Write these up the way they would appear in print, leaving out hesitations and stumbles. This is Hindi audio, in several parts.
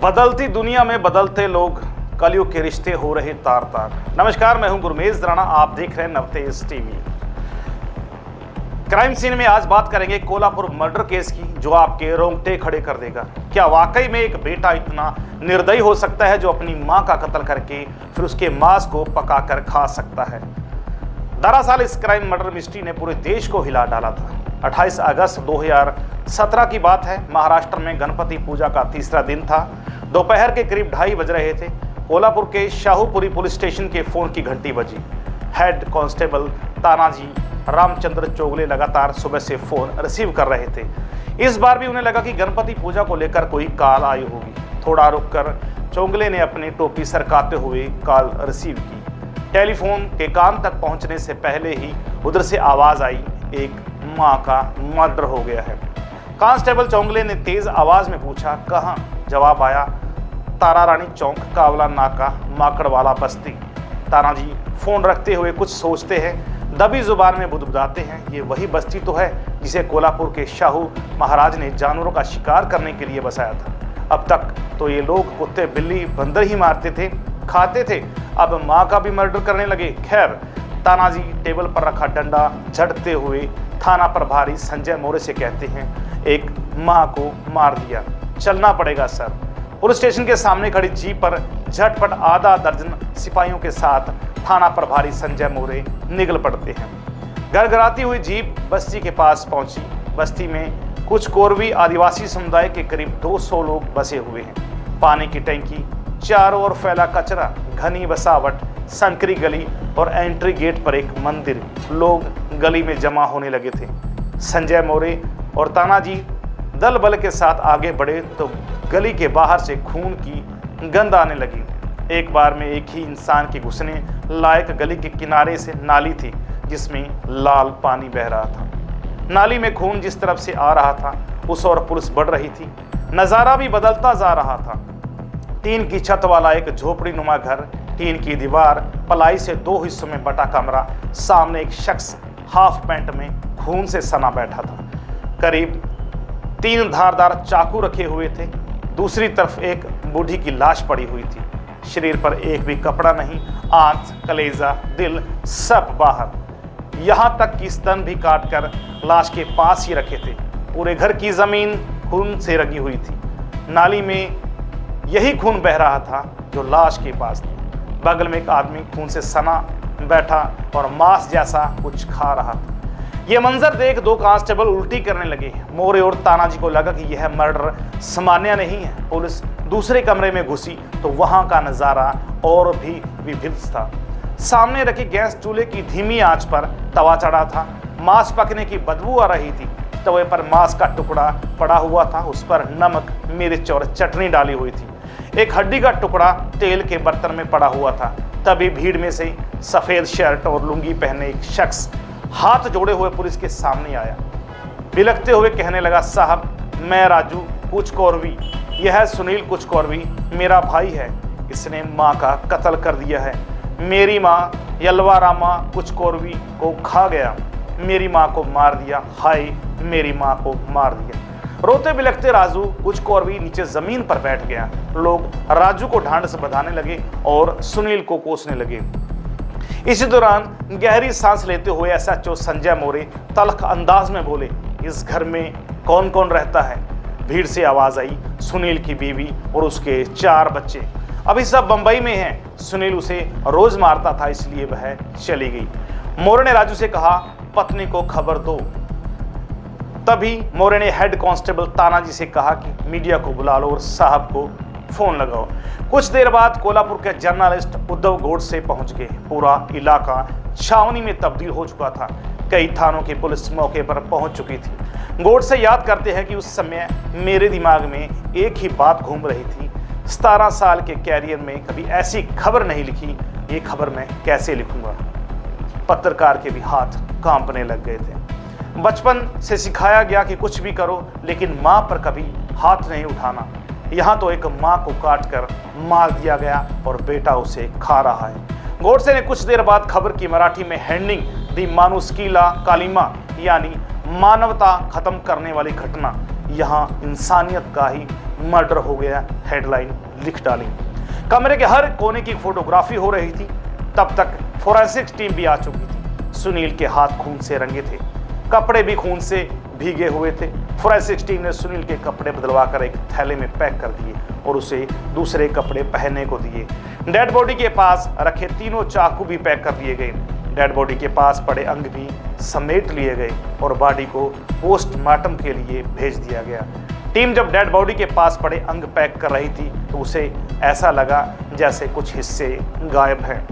बदलती दुनिया में बदलते लोग, कलयुग के रिश्ते हो रहे तार तार। नमस्कार, मैं हूं गुरमेज राणा, आप देख रहे हैं नवतेज टीवी। क्राइम सीन में आज बात करेंगे कोल्हापुर मर्डर केस की, जो आपके रोंगटे खड़े कर देगा। क्या वाकई में एक बेटा इतना निर्दयी हो सकता है जो अपनी मां का कत्ल करके फिर उसके मांस को पकाकर खा सकता है? दरअसल इस क्राइम मर्डर मिस्ट्री ने पूरे देश को हिला डाला था। 28 अगस्त 2017 की बात है। महाराष्ट्र में गणपति पूजा का तीसरा दिन था। दोपहर के करीब 2:30 बज रहे थे। कोल्हापुर के शाहूपुरी पुलिस स्टेशन के फोन की घंटी बजी। हेड कांस्टेबल तानाजी रामचंद्र चोगले लगातार सुबह से फोन रिसीव कर रहे थे। इस बार भी उन्हें लगा कि गणपति पूजा को लेकर कोई कॉल आई होगी। थोड़ा रुककर चोगले ने अपनी टोपी सरकाते हुए कॉल रिसीव की। टेलीफोन के कान तक पहुंचने से पहले ही उधर से आवाज आई, एक मां का मर्डर हो गया है। कांस्टेबल चोंगले ने तेज आवाज में पूछा, कहां? जवाब आया, तारा रानी चौक, कावला नाका, माकड़वाला बस्ती। तानाजी फोन रखते हुए कुछ सोचते हैं, दबी जुबान में बुदबुदाते हैं, ये वही बस्ती तो है जिसे कोल्हापुर के शाहू महाराज ने जानवरों का शिकार करने के लिए बसाया था। अब तक तो ये लोग कुत्ते बिल्ली बंदर ही मारते थे, खाते थे, अब मां का भी मर्डर करने लगे। खैर, तानाजी टेबल पर रखा डंडा झटते हुए थाना प्रभारी संजय मोरे से कहते हैं, एक मां को मार दिया, चलना पड़ेगा सर। पुलिस स्टेशन के सामने खड़ी जीप पर झटपट आधा दर्जन सिपाहियों के साथ थाना प्रभारी संजय मोरे निकल पड़ते हैं। गड़गड़ाती हुई जीप बस्ती के पास पहुंची। बस्ती में कुछ कोरवी आदिवासी समुदाय के करीब 200 लोग बसे हुए हैं। पानी की टंकी, चारों ओर फैला कचरा, घनी बसावट, संकरी गली और एंट्री गेट पर एक मंदिर। लोग गली में जमा होने लगे थे। संजय मोरे और तानाजी दल बल के साथ आगे बढ़े तो गली के बाहर से खून की गंध आने लगी। एक बार में एक ही इंसान के घुसने लायक गली के किनारे से नाली थी जिसमें लाल पानी बह रहा था। नाली में खून जिस तरफ से आ रहा था उस ओर पुलिस बढ़ रही थी। नजारा भी बदलता जा रहा था। टीन की छत वाला एक झोपड़ी नुमा घर, टीन की दीवार, पलाई से 2 हिस्सों में बटा कमरा, सामने एक शख्स हाफ पैंट में खून से सना बैठा था। करीब 3 धारदार चाकू रखे हुए थे। दूसरी तरफ एक बूढ़ी की लाश पड़ी हुई थी। शरीर पर एक भी कपड़ा नहीं, आंत, कलेजा, दिल सब बाहर। यहां तक कि स्तन भी काटकर लाश के पास ही रखे थे। पूरे घर की जमीन खून से रंगी हुई थी। नाली में यही खून बह रहा था जो लाश के पास था। बगल में एक आदमी खून से सना बैठा और मांस जैसा कुछ खा रहा था। यह मंजर देख 2 कांस्टेबल उल्टी करने लगे। मोरे और तानाजी को लगा कि यह मर्डर सामान्य नहीं है। पुलिस दूसरे कमरे में घुसी तो वहां का नजारा और भी विभत्स था। सामने रखे गैस चूल्हे की धीमी आंच पर तवा चढ़ा था। मांस पकने की बदबू आ रही थी। तवे पर मांस का टुकड़ा पड़ा हुआ था, उस पर नमक, मिर्च और चटनी डाली हुई थी। एक हड्डी का टुकड़ा तेल के बर्तन में पड़ा हुआ था। तभी भीड़ में से सफेद शर्ट और लुंगी पहने एक शख्स हाथ जोड़े हुए पुलिस के सामने आया। बिलखते हुए कहने लगा, साहब, मैं राजू कुचकौरवी, यह है सुनील कुचकौरवी, मेरा भाई है। इसने माँ का कत्ल कर दिया है। मेरी माँ यलवारामा कुचकौरवी को खा गया, मेरी माँ को मार दिया, हाय मेरी माँ को मार दिया। रोते बिलखते राजू कुचकौरवी नीचे जमीन पर बैठ गया। लोग राजू को ढांढ से बधाने लगे और सुनील को कोसने लगे। इसी दौरान गहरी सांस लेते हुए एसएचओ संजय मोरे तल्ख अंदाज में बोले, इस घर में कौन कौन रहता है? भीड़ से आवाज आई, सुनील की बीवी और उसके 4 बच्चे। अभी सब बंबई में हैं। सुनील उसे रोज मारता था इसलिए वह चली गई। मोरे ने राजू से कहा, पत्नी को खबर दो। तभी मोरे ने हेड कांस्टेबल तानाजी से कहा कि मीडिया को बुला लो और साहब को फोन लगाओ। कुछ देर बाद कोल्हापुर के जर्नलिस्ट उद्धव गोडसे पहुंच गए। पूरा इलाका छावनी में तब्दील हो चुका था। कई थानों की पुलिस मौके पर पहुंच चुकी थी। गोडसे याद करते हैं कि उस समय मेरे दिमाग में एक ही बात घूम रही थी, 17 साल के कैरियर में कभी ऐसी खबर नहीं लिखी, ये खबर मैं कैसे लिखूंगा। पत्रकार के भी हाथ कांपने लग गए थे। बचपन से सिखाया गया कि कुछ भी करो लेकिन मां पर कभी हाथ नहीं उठाना। यहाँ तो एक मां को काटकर मार दिया गया और बेटा उसे खा रहा है। गोडसे ने कुछ देर बाद खबर की मराठी में हेडिंग दी, मानुस्कीला कालिमा, यानी मानवता खत्म करने वाली घटना। यहाँ इंसानियत का ही मर्डर हो गया हेडलाइन लिख डाली। कमरे के हर कोने की फोटोग्राफी हो रही थी। तब तक फोरेंसिक्स टीम भी आ चुकी थी। सुनील के हाथ खून से रंगे थे, कपड़े भी खून से भीगे हुए थे। फोरेंसिक्स टीम ने सुनील के कपड़े बदलवा कर एक थैले में पैक कर दिए और उसे दूसरे कपड़े पहनने को दिए। डेड बॉडी के पास रखे तीनों चाकू भी पैक कर दिए गए। डेड बॉडी के पास पड़े अंग भी समेट लिए गए और बॉडी को पोस्टमार्टम के लिए भेज दिया गया। टीम जब डेड बॉडी के पास पड़े अंग पैक कर रही थी तो उसे ऐसा लगा जैसे कुछ हिस्से गायब हैं।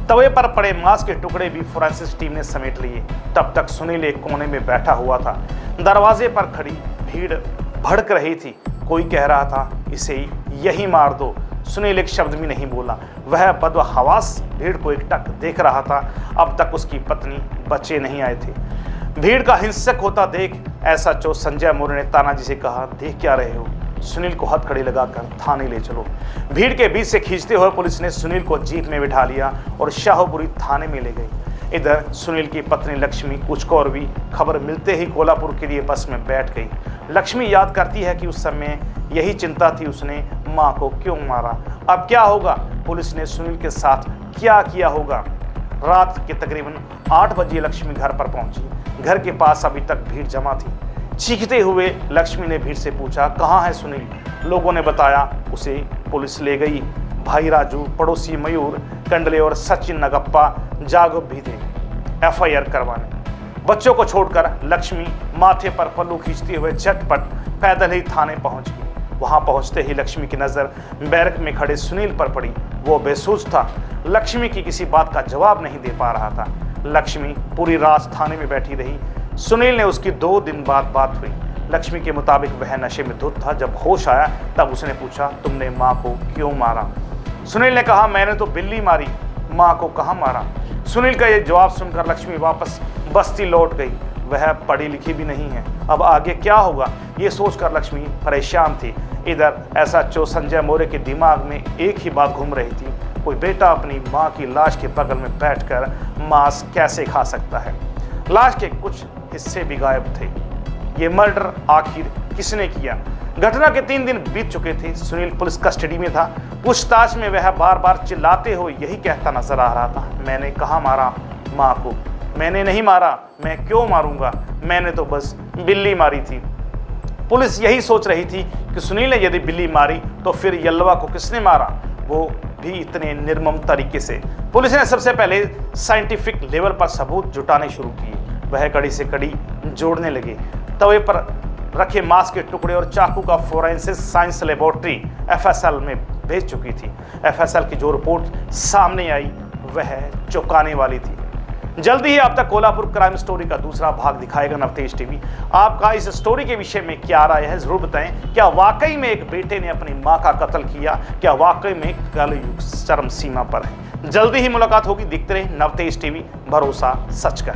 तवे पर पड़े मांस के टुकड़े भी फोरेंसिक्स टीम ने समेट लिए। तब तक सुनील एक कोने में बैठा हुआ था। दरवाजे पर खड़ी भीड़ भड़क रही थी। कोई कह रहा था इसे यही मार दो। सुनील एक शब्द भी नहीं बोला। वह बदहवास भीड़ को एकटक देख रहा था। अब तक उसकी पत्नी बच्चे नहीं आए थे। भीड़ का हिंसक होता देख एसएचओ संजय मौर्य ने तानाजी से कहा, देख क्या रहे हो? सुनील को हथकड़ी लगाकर थाने ले चलो। भीड़ के बीच से खींचते हुए पुलिस ने सुनील को जीप में बिठा लिया और शाहपुरी थाने में ले गई। इधर सुनील की पत्नी लक्ष्मी कुछ और भी खबर मिलते ही कोल्हापुर के लिए बस में बैठ गई। लक्ष्मी याद करती है कि उस समय यही चिंता थी, उसने मां को क्यों मारा, अब क्या होगा, पुलिस ने सुनील के साथ क्या किया होगा। रात के तकरीबन 8 बजे लक्ष्मी घर पर पहुंची। घर के पास अभी तक भीड़ जमा थी। चीखते हुए लक्ष्मी ने भीड़ से पूछा, कहाँ है सुनील? लोगों ने बताया उसे पुलिस ले गई। भाई राजू, पड़ोसी मयूर कंडले और सचिन नगप्पा जागरूक भी थे एफआईआर करवाने। बच्चों को छोड़कर लक्ष्मी माथे पर पल्लू खींचते हुए झटपट पैदल ही थाने पहुंच गई। वहां पहुंचते ही लक्ष्मी की नजर बैरक में खड़े सुनील पर पड़ी। वो बेसुध था, लक्ष्मी की किसी बात का जवाब नहीं दे पा रहा था। लक्ष्मी पूरी रात थाने में बैठी रही। सुनील ने उसकी 2 दिन बाद बात हुई। लक्ष्मी के मुताबिक वह नशे में धुत था। जब होश आया तब उसने पूछा, तुमने माँ को क्यों मारा? सुनील ने कहा, मैंने तो बिल्ली मारी, माँ को कहाँ मारा? सुनील का यह जवाब सुनकर लक्ष्मी वापस बस्ती लौट गई। वह पढ़ी लिखी भी नहीं है, अब आगे क्या होगा ये सोचकर लक्ष्मी परेशान थी। इधर एसएचओ संजय मौर्य के दिमाग में एक ही बात घूम रही थी, कोई बेटा अपनी माँ की लाश के बगल में बैठकर मांस कैसे खा सकता है? लाश के कुछ हिस्से भी गायब थे। ये मर्डर आखिर किसने किया? घटना के 3 दिन बीत चुके थे। सुनील पुलिस कस्टडी में था। पूछताछ में वह बार बार चिल्लाते हुए यही कहता नजर आ रहा था, मैंने कहाँ मारा माँ को? मैंने नहीं मारा, मैं क्यों मारूंगा? मैंने तो बस बिल्ली मारी थी। पुलिस यही सोच रही थी कि सुनील ने यदि बिल्ली मारी तो फिर यल्लवा को किसने मारा, वो भी इतने निर्मम तरीके से। पुलिस ने सबसे पहले साइंटिफिक लेवल पर सबूत जुटाने शुरू किए। वह कड़ी से कड़ी जोड़ने लगे। तवे पर रखे मांस के टुकड़े और चाकू का फोरेंसिक साइंस लेबोरेटरी एफएसएल में भेज चुकी थी। एफएसएल की जो रिपोर्ट सामने आई वह चौंकाने वाली थी। जल्दी ही आप तक कोल्हापुर क्राइम स्टोरी का दूसरा भाग दिखाएगा नवतेज टीवी। आपका इस स्टोरी के विषय में क्या राय है जरूर बताएं। क्या वाकई में एक बेटे ने अपनी मां का कत्ल किया? क्या वाकई में कलयुग चरम सीमा पर है? जल्दी ही मुलाकात होगी। देखते रहे नवतेज टीवी, भरोसा सच का।